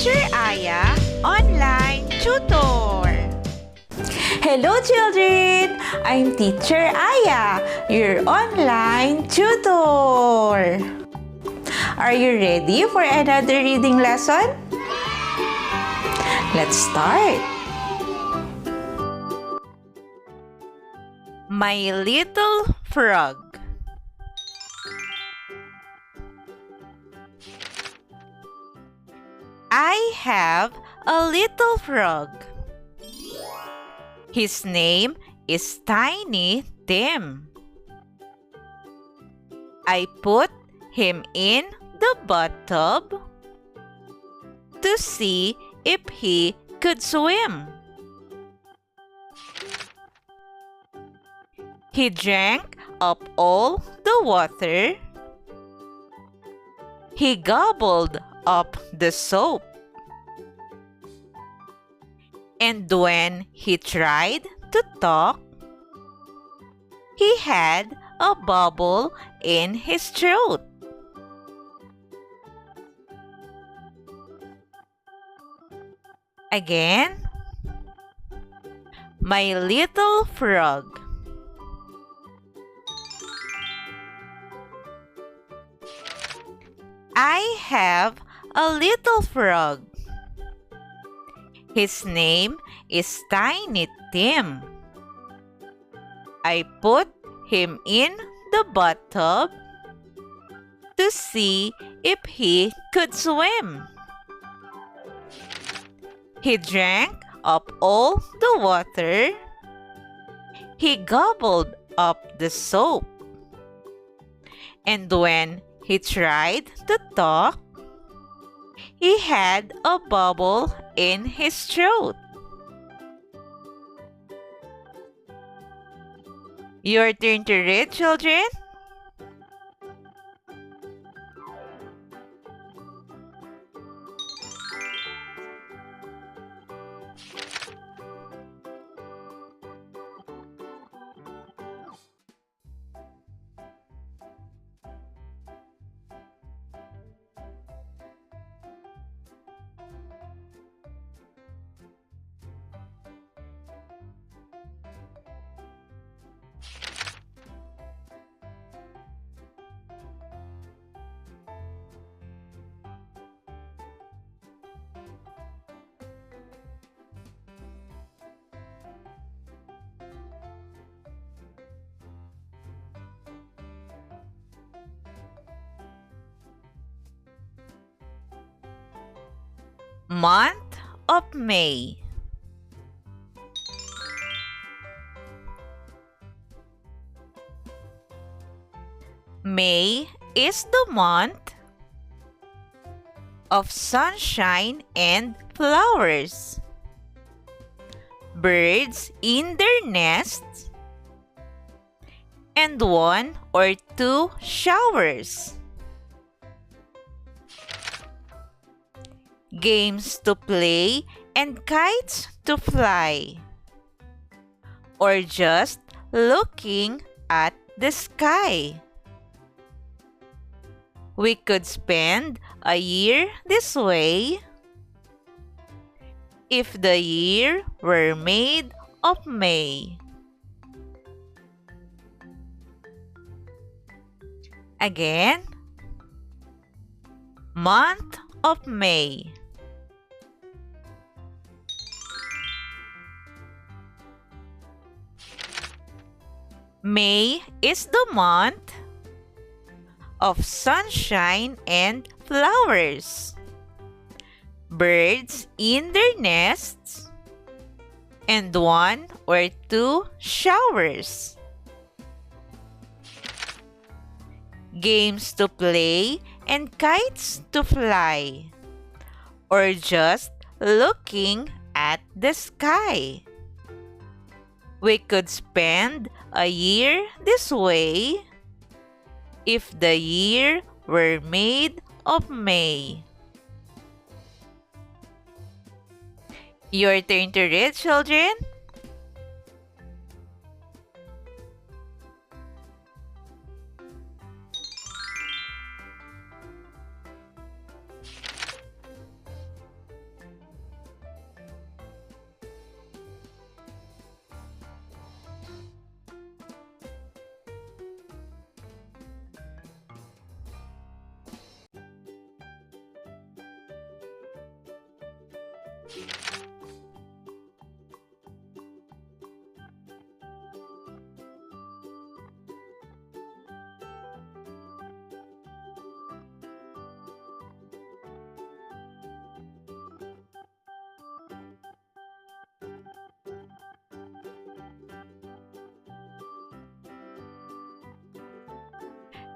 Teacher Aya Online Tutor. Hello children! I'm Teacher Aya, your online tutor. Are you ready for another reading lesson? Let's start. My Little Frog. I have a little frog. His name is Tiny Tim. I put him in the bathtub to see if he could swim. He drank up all the water. He gobbled up the soap. And when he tried to talk, he had a bubble in his throat. Again, my little frog. I have a little frog. His name is Tiny Tim. I put him in the bathtub to see if he could swim. He drank up all the water. He gobbled up the soap. And when he tried to talk, he had a bubble in his throat. Your turn to read, children. Month of May. May is the month of sunshine and flowers. Birds in their nests and one or two showers. Games to play and kites to fly, or just looking at the sky. We could spend a year this way if the year were made of May. Again, month of May. May is the month of sunshine and flowers. Birds in their nests and one or two showers. Games to play and kites to fly, or just looking at the sky. We could spend a year this way if the year were made of May. Your turn to read, children.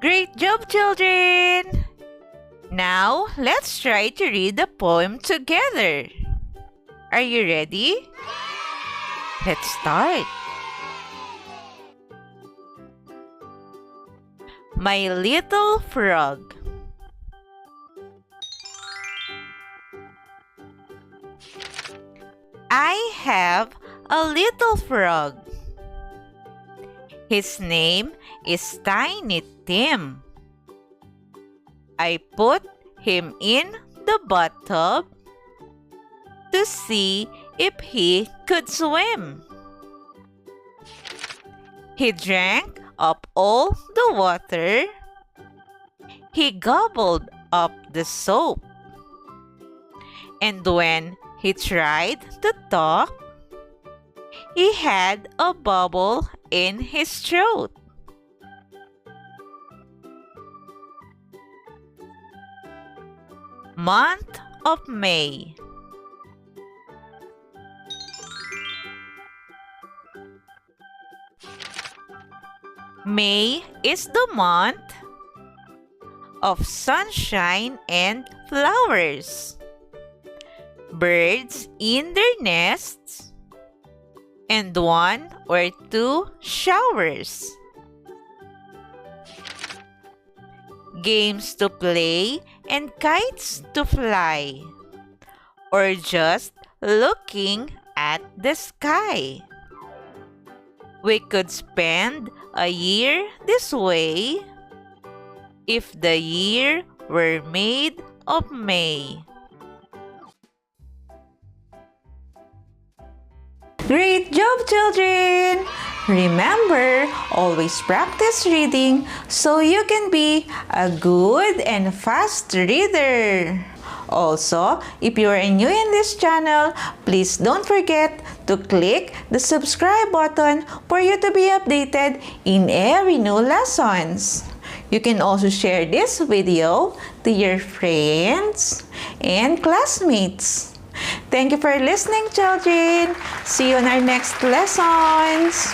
Great job, children! Now, let's try to read the poem together. Are you ready? Let's start. My little frog. I have a little frog. His name is Tiny Tim. I put him in the bathtub to see if he could swim. He drank up all the water. He gobbled up the soap. And when he tried to talk, he had a bubble in his throat. Month of May. May is the month of sunshine and flowers, birds in their nests, and one or two showers. Games to play and kites to fly, or just looking at the sky. We could spend a year this way if the year were made of May. Great job, children! Remember, always practice reading so you can be a good and fast reader. Also, if you are new in this channel, please don't forget to click the subscribe button for you to be updated in every new lessons. You can also share this video to your friends and classmates. Thank you for listening, children. See you in our next lessons.